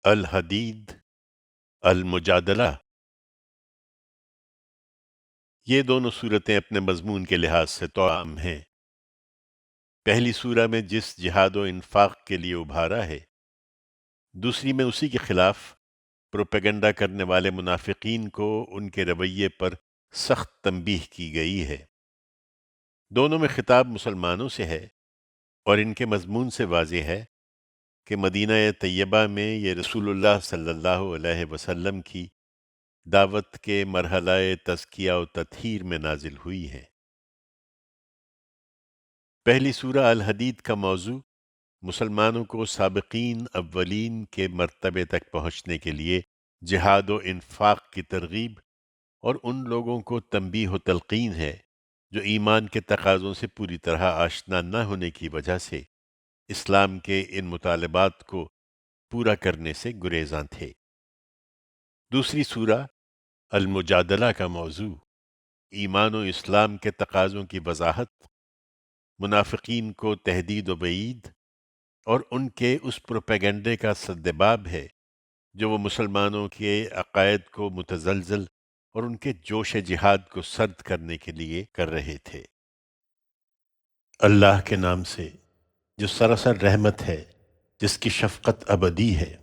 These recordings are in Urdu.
الحدید، المجادلہ، یہ دونوں صورتیں اپنے مضمون کے لحاظ سے توأم ہیں۔ پہلی سورہ میں جس جہاد و انفاق کے لیے ابھارا ہے، دوسری میں اسی کے خلاف پروپیگنڈا کرنے والے منافقین کو ان کے رویے پر سخت تنبیہ کی گئی ہے۔ دونوں میں خطاب مسلمانوں سے ہے، اور ان کے مضمون سے واضح ہے کہ مدینہ طیبہ میں یہ رسول اللہ صلی اللہ علیہ وسلم کی دعوت کے مرحلہ تزکیہ و تطہیر میں نازل ہوئی ہے۔ پہلی سورہ الحدید کا موضوع مسلمانوں کو سابقین اولین کے مرتبے تک پہنچنے کے لیے جہاد و انفاق کی ترغیب اور ان لوگوں کو تنبیہ و تلقین ہے جو ایمان کے تقاضوں سے پوری طرح آشنا نہ ہونے کی وجہ سے اسلام کے ان مطالبات کو پورا کرنے سے گریزاں تھے۔ دوسری سورہ المجادلہ کا موضوع ایمان و اسلام کے تقاضوں کی وضاحت، منافقین کو تہدید و وعید اور ان کے اس پروپیگنڈے کا سدباب ہے جو وہ مسلمانوں کے عقائد کو متزلزل اور ان کے جوش جہاد کو سرد کرنے کے لیے کر رہے تھے۔ اللہ کے نام سے جو سراسر رحمت ہے، جس کی شفقت ابدی ہے۔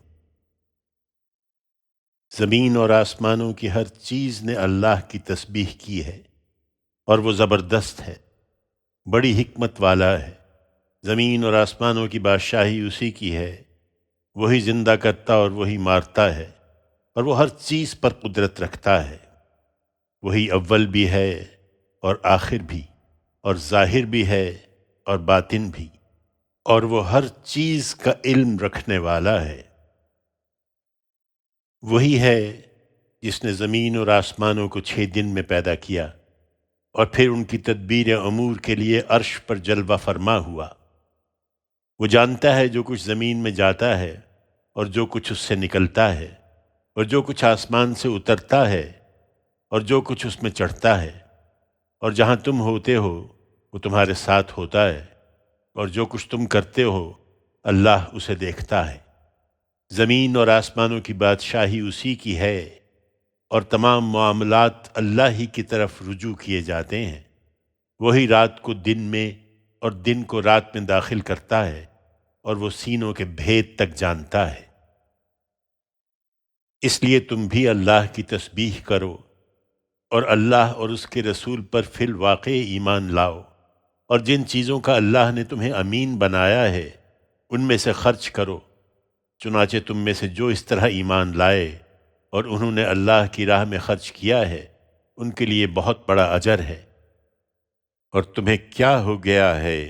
زمین اور آسمانوں کی ہر چیز نے اللہ کی تسبیح کی ہے، اور وہ زبردست ہے، بڑی حکمت والا ہے۔ زمین اور آسمانوں کی بادشاہی اسی کی ہے، وہی زندہ کرتا اور وہی مارتا ہے، اور وہ ہر چیز پر قدرت رکھتا ہے۔ وہی اول بھی ہے اور آخر بھی، اور ظاہر بھی ہے اور باطن بھی، اور وہ ہر چیز کا علم رکھنے والا ہے۔ وہی ہے جس نے زمین اور آسمانوں کو 6 دن میں پیدا کیا، اور پھر ان کی تدبیر امور کے لیے عرش پر جلوہ فرما ہوا۔ وہ جانتا ہے جو کچھ زمین میں جاتا ہے اور جو کچھ اس سے نکلتا ہے، اور جو کچھ آسمان سے اترتا ہے اور جو کچھ اس میں چڑھتا ہے، اور جہاں تم ہوتے ہو وہ تمہارے ساتھ ہوتا ہے، اور جو کچھ تم کرتے ہو اللہ اسے دیکھتا ہے۔ زمین اور آسمانوں کی بادشاہی اسی کی ہے، اور تمام معاملات اللہ ہی کی طرف رجوع کیے جاتے ہیں۔ وہی رات کو دن میں اور دن کو رات میں داخل کرتا ہے، اور وہ سینوں کے بھید تک جانتا ہے۔ اس لیے تم بھی اللہ کی تسبیح کرو، اور اللہ اور اس کے رسول پر فی الواقع ایمان لاؤ، اور جن چیزوں کا اللہ نے تمہیں امین بنایا ہے ان میں سے خرچ کرو۔ چنانچہ تم میں سے جو اس طرح ایمان لائے اور انہوں نے اللہ کی راہ میں خرچ کیا ہے، ان کے لیے بہت بڑا اجر ہے۔ اور تمہیں کیا ہو گیا ہے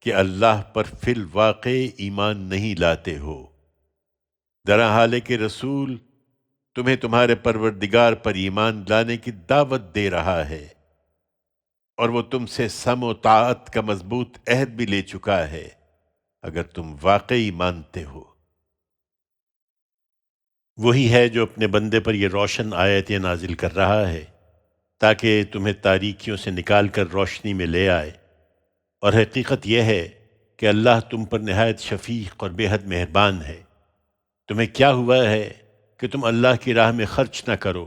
کہ اللہ پر فی الواقع ایمان نہیں لاتے ہو؟ درا حال ہے کہ رسول تمہیں تمہارے پروردگار پر ایمان لانے کی دعوت دے رہا ہے، اور وہ تم سے سم و طاعت کا مضبوط عہد بھی لے چکا ہے، اگر تم واقعی مانتے ہو۔ وہی ہے جو اپنے بندے پر یہ روشن آیتیں نازل کر رہا ہے تاکہ تمہیں تاریکیوں سے نکال کر روشنی میں لے آئے، اور حقیقت یہ ہے کہ اللہ تم پر نہایت شفیق اور بے حد مہربان ہے۔ تمہیں کیا ہوا ہے کہ تم اللہ کی راہ میں خرچ نہ کرو،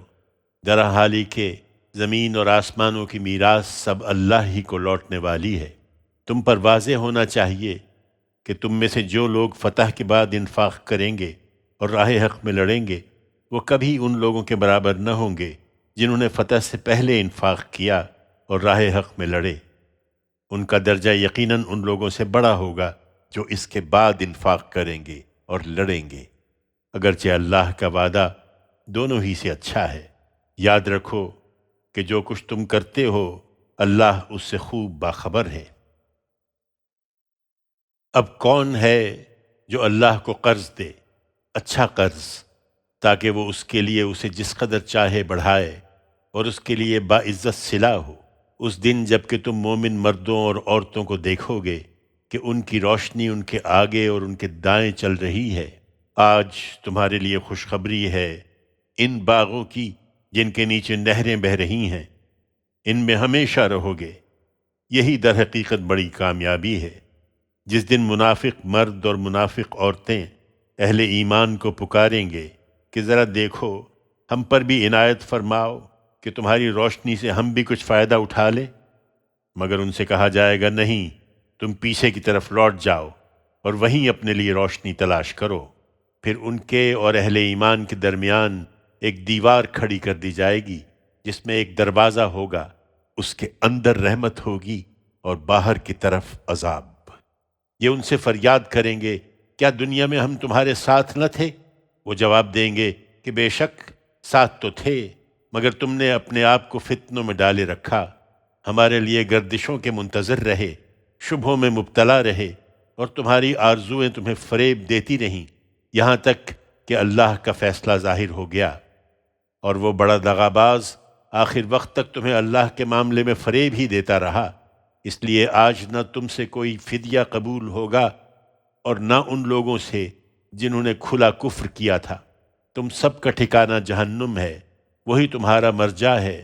درا حالی کہ زمین اور آسمانوں کی میراث سب اللہ ہی کو لوٹنے والی ہے۔ تم پر واضح ہونا چاہیے کہ تم میں سے جو لوگ فتح کے بعد انفاق کریں گے اور راہ حق میں لڑیں گے، وہ کبھی ان لوگوں کے برابر نہ ہوں گے جنہوں نے فتح سے پہلے انفاق کیا اور راہ حق میں لڑے۔ ان کا درجہ یقیناً ان لوگوں سے بڑا ہوگا جو اس کے بعد انفاق کریں گے اور لڑیں گے، اگرچہ اللہ کا وعدہ دونوں ہی سے اچھا ہے۔ یاد رکھو کہ جو کچھ تم کرتے ہو اللہ اس سے خوب باخبر ہے۔ اب کون ہے جو اللہ کو قرض دے، اچھا قرض، تاکہ وہ اس کے لیے اسے جس قدر چاہے بڑھائے اور اس کے لیے باعزت صلہ ہو؟ اس دن جب کہ تم مومن مردوں اور عورتوں کو دیکھو گے کہ ان کی روشنی ان کے آگے اور ان کے دائیں چل رہی ہے۔ آج تمہارے لیے خوشخبری ہے ان باغوں کی جن کے نیچے نہریں بہہ رہی ہیں، ان میں ہمیشہ رہو گے۔ یہی در حقیقت بڑی کامیابی ہے۔ جس دن منافق مرد اور منافق عورتیں اہل ایمان کو پکاریں گے کہ ذرا دیکھو ہم پر بھی عنایت فرماؤ کہ تمہاری روشنی سے ہم بھی کچھ فائدہ اٹھا لیں، مگر ان سے کہا جائے گا نہیں، تم پیچھے کی طرف لوٹ جاؤ اور وہیں اپنے لیے روشنی تلاش کرو۔ پھر ان کے اور اہل ایمان کے درمیان ایک دیوار کھڑی کر دی جائے گی جس میں ایک دروازہ ہوگا، اس کے اندر رحمت ہوگی اور باہر کی طرف عذاب۔ یہ ان سے فریاد کریں گے، کیا دنیا میں ہم تمہارے ساتھ نہ تھے؟ وہ جواب دیں گے کہ بے شک ساتھ تو تھے، مگر تم نے اپنے آپ کو فتنوں میں ڈالے رکھا، ہمارے لیے گردشوں کے منتظر رہے، شبہوں میں مبتلا رہے، اور تمہاری آرزویں تمہیں فریب دیتی رہیں، یہاں تک کہ اللہ کا فیصلہ ظاہر ہو گیا، اور وہ بڑا دغاباز آخر وقت تک تمہیں اللہ کے معاملے میں فریب ہی دیتا رہا۔ اس لیے آج نہ تم سے کوئی فدیہ قبول ہوگا اور نہ ان لوگوں سے جنہوں نے کھلا کفر کیا تھا۔ تم سب کا ٹھکانہ جہنم ہے، وہی تمہارا مرجع ہے،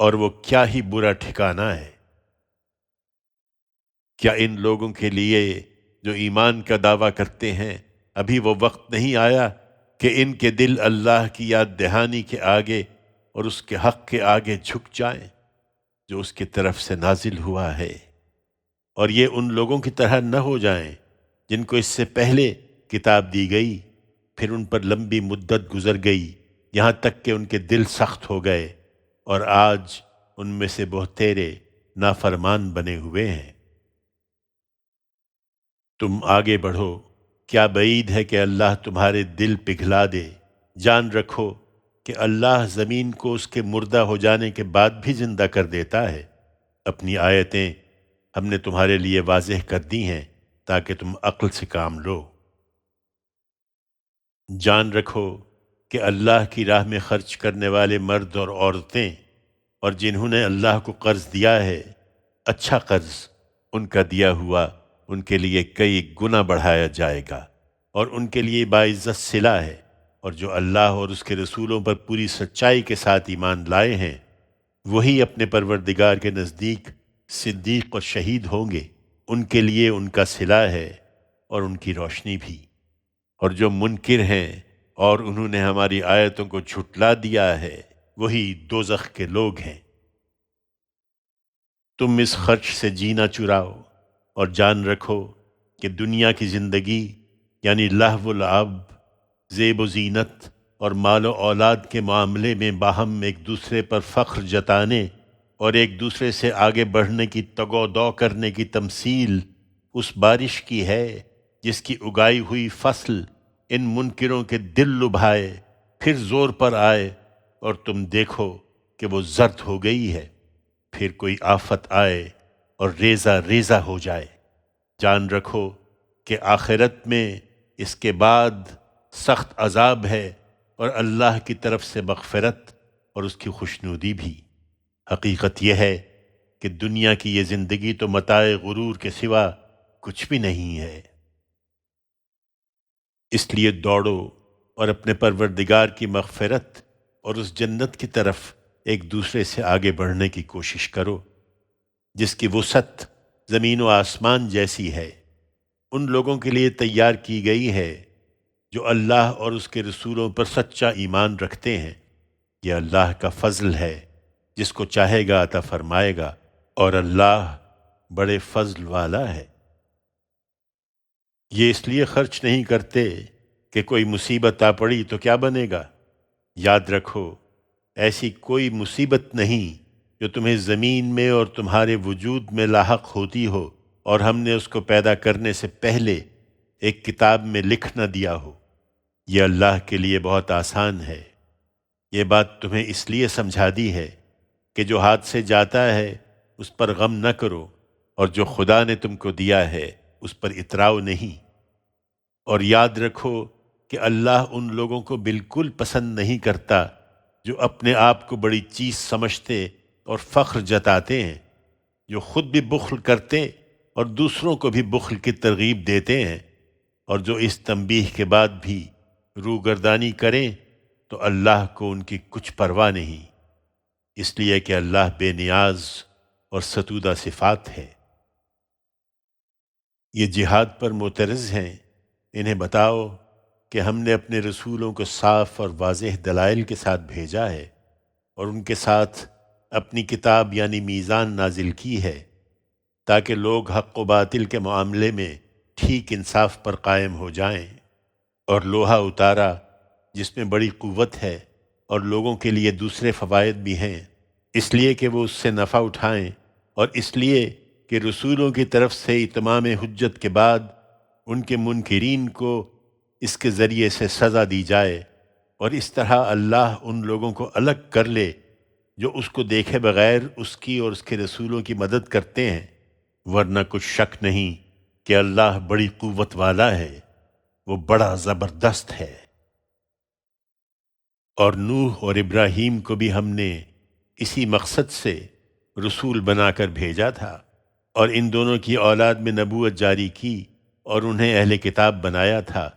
اور وہ کیا ہی برا ٹھکانہ ہے۔ کیا ان لوگوں کے لیے جو ایمان کا دعویٰ کرتے ہیں ابھی وہ وقت نہیں آیا کہ ان کے دل اللہ کی یاد دہانی کے آگے اور اس کے حق کے آگے جھک جائیں جو اس کی طرف سے نازل ہوا ہے، اور یہ ان لوگوں کی طرح نہ ہو جائیں جن کو اس سے پہلے کتاب دی گئی، پھر ان پر لمبی مدت گزر گئی یہاں تک کہ ان کے دل سخت ہو گئے، اور آج ان میں سے بہتیرے نافرمان بنے ہوئے ہیں۔ تم آگے بڑھو، کیا بعید ہے کہ اللہ تمہارے دل پگھلا دے۔ جان رکھو کہ اللہ زمین کو اس کے مردہ ہو جانے کے بعد بھی زندہ کر دیتا ہے۔ اپنی آیتیں ہم نے تمہارے لیے واضح کر دی ہیں تاکہ تم عقل سے کام لو۔ جان رکھو کہ اللہ کی راہ میں خرچ کرنے والے مرد اور عورتیں اور جنہوں نے اللہ کو قرض دیا ہے، اچھا قرض ان کا دیا ہوا ان کے لیے کئی گنا بڑھایا جائے گا، اور ان کے لیے باعزت صلہ ہے، اور جو اللہ اور اس کے رسولوں پر پوری سچائی کے ساتھ ایمان لائے ہیں وہی اپنے پروردگار کے نزدیک صدیق اور شہید ہوں گے، ان کے لیے ان کا صلہ ہے اور ان کی روشنی بھی۔ اور جو منکر ہیں اور انہوں نے ہماری آیتوں کو جھٹلا دیا ہے وہی دوزخ کے لوگ ہیں۔ تم اس خرچ سے جینا چراؤ اور جان رکھو کہ دنیا کی زندگی یعنی لہو و لعب، زیب و زینت اور مال و اولاد کے معاملے میں باہم ایک دوسرے پر فخر جتانے اور ایک دوسرے سے آگے بڑھنے کی تگ و دو کرنے کی تمثیل اس بارش کی ہے جس کی اگائی ہوئی فصل ان منکروں کے دل لبھائے، پھر زور پر آئے اور تم دیکھو کہ وہ زرد ہو گئی ہے، پھر کوئی آفت آئے اور ریزہ ریزہ ہو جائے۔ جان رکھو کہ آخرت میں اس کے بعد سخت عذاب ہے اور اللہ کی طرف سے مغفرت اور اس کی خوشنودی بھی۔ حقیقت یہ ہے کہ دنیا کی یہ زندگی تو متاع غرور کے سوا کچھ بھی نہیں ہے۔ اس لیے دوڑو اور اپنے پروردگار کی مغفرت اور اس جنت کی طرف ایک دوسرے سے آگے بڑھنے کی کوشش کرو جس کی وسعت زمین و آسمان جیسی ہے۔ ان لوگوں کے لیے تیار کی گئی ہے جو اللہ اور اس کے رسولوں پر سچا ایمان رکھتے ہیں۔ یہ اللہ کا فضل ہے، جس کو چاہے گا عطا فرمائے گا، اور اللہ بڑے فضل والا ہے۔ یہ اس لیے خرچ نہیں کرتے کہ کوئی مصیبت آ پڑی تو کیا بنے گا۔ یاد رکھو ایسی کوئی مصیبت نہیں جو تمہیں زمین میں اور تمہارے وجود میں لاحق ہوتی ہو اور ہم نے اس کو پیدا کرنے سے پہلے ایک کتاب میں لکھ نہ دیا ہو۔ یہ اللہ کے لیے بہت آسان ہے۔ یہ بات تمہیں اس لیے سمجھا دی ہے کہ جو ہاتھ سے جاتا ہے اس پر غم نہ کرو، اور جو خدا نے تم کو دیا ہے اس پر اتراؤ نہیں۔ اور یاد رکھو کہ اللہ ان لوگوں کو بالکل پسند نہیں کرتا جو اپنے آپ کو بڑی چیز سمجھتے اور فخر جتاتے ہیں، جو خود بھی بخل کرتے اور دوسروں کو بھی بخل کی ترغیب دیتے ہیں، اور جو اس تنبیہ کے بعد بھی روگردانی کریں تو اللہ کو ان کی کچھ پرواہ نہیں، اس لیے کہ اللہ بے نیاز اور ستودہ صفات ہے۔ یہ جہاد پر معترض ہیں، انہیں بتاؤ کہ ہم نے اپنے رسولوں کو صاف اور واضح دلائل کے ساتھ بھیجا ہے اور ان کے ساتھ اپنی کتاب یعنی میزان نازل کی ہے تاکہ لوگ حق و باطل کے معاملے میں ٹھیک انصاف پر قائم ہو جائیں، اور لوہا اتارا جس میں بڑی قوت ہے اور لوگوں کے لیے دوسرے فوائد بھی ہیں، اس لیے کہ وہ اس سے نفع اٹھائیں، اور اس لیے کہ رسولوں کی طرف سے اتمام حجت کے بعد ان کے منکرین کو اس کے ذریعے سے سزا دی جائے، اور اس طرح اللہ ان لوگوں کو الگ کر لے جو اس کو دیکھے بغیر اس کی اور اس کے رسولوں کی مدد کرتے ہیں، ورنہ کچھ شک نہیں کہ اللہ بڑی قوت والا ہے، وہ بڑا زبردست ہے۔ اور نوح اور ابراہیم کو بھی ہم نے اسی مقصد سے رسول بنا کر بھیجا تھا، اور ان دونوں کی اولاد میں نبوت جاری کی اور انہیں اہل کتاب بنایا تھا،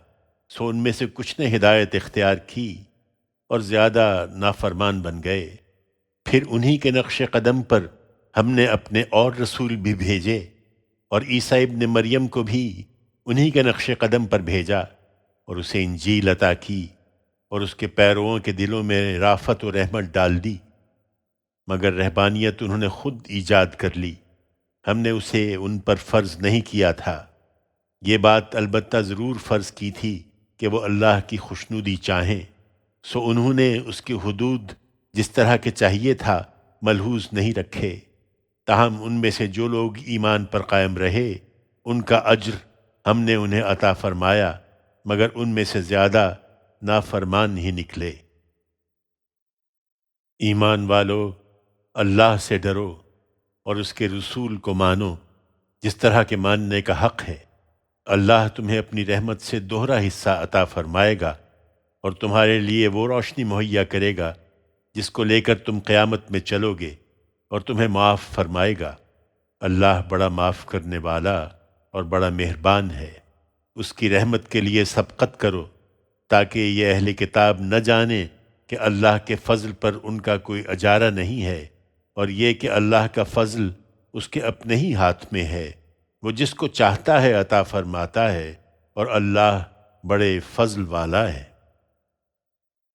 سو ان میں سے کچھ نے ہدایت اختیار کی اور زیادہ نافرمان بن گئے۔ پھر انہی کے نقش قدم پر ہم نے اپنے اور رسول بھی بھیجے، اور عیسیٰ ابن مریم کو بھی انہی کے نقش قدم پر بھیجا اور اسے انجیل عطا کی اور اس کے پیرووں کے دلوں میں رافت و رحمت ڈال دی، مگر رہبانیت انہوں نے خود ایجاد کر لی، ہم نے اسے ان پر فرض نہیں کیا تھا۔ یہ بات البتہ ضرور فرض کی تھی کہ وہ اللہ کی خوشنودی چاہیں، سو انہوں نے اس کی حدود جس طرح کے چاہیے تھا ملحوظ نہیں رکھے۔ تاہم ان میں سے جو لوگ ایمان پر قائم رہے ان کا اجر ہم نے انہیں عطا فرمایا، مگر ان میں سے زیادہ نافرمان ہی نکلے۔ ایمان والو، اللہ سے ڈرو اور اس کے رسول کو مانو جس طرح کے ماننے کا حق ہے۔ اللہ تمہیں اپنی رحمت سے دوہرا حصہ عطا فرمائے گا اور تمہارے لیے وہ روشنی مہیا کرے گا جس کو لے کر تم قیامت میں چلو گے، اور تمہیں معاف فرمائے گا۔ اللہ بڑا معاف کرنے والا اور بڑا مہربان ہے۔ اس کی رحمت کے لیے سبقت کرو تاکہ یہ اہل کتاب نہ جانیں کہ اللہ کے فضل پر ان کا کوئی اجارہ نہیں ہے، اور یہ کہ اللہ کا فضل اس کے اپنے ہی ہاتھ میں ہے، وہ جس کو چاہتا ہے عطا فرماتا ہے، اور اللہ بڑے فضل والا ہے۔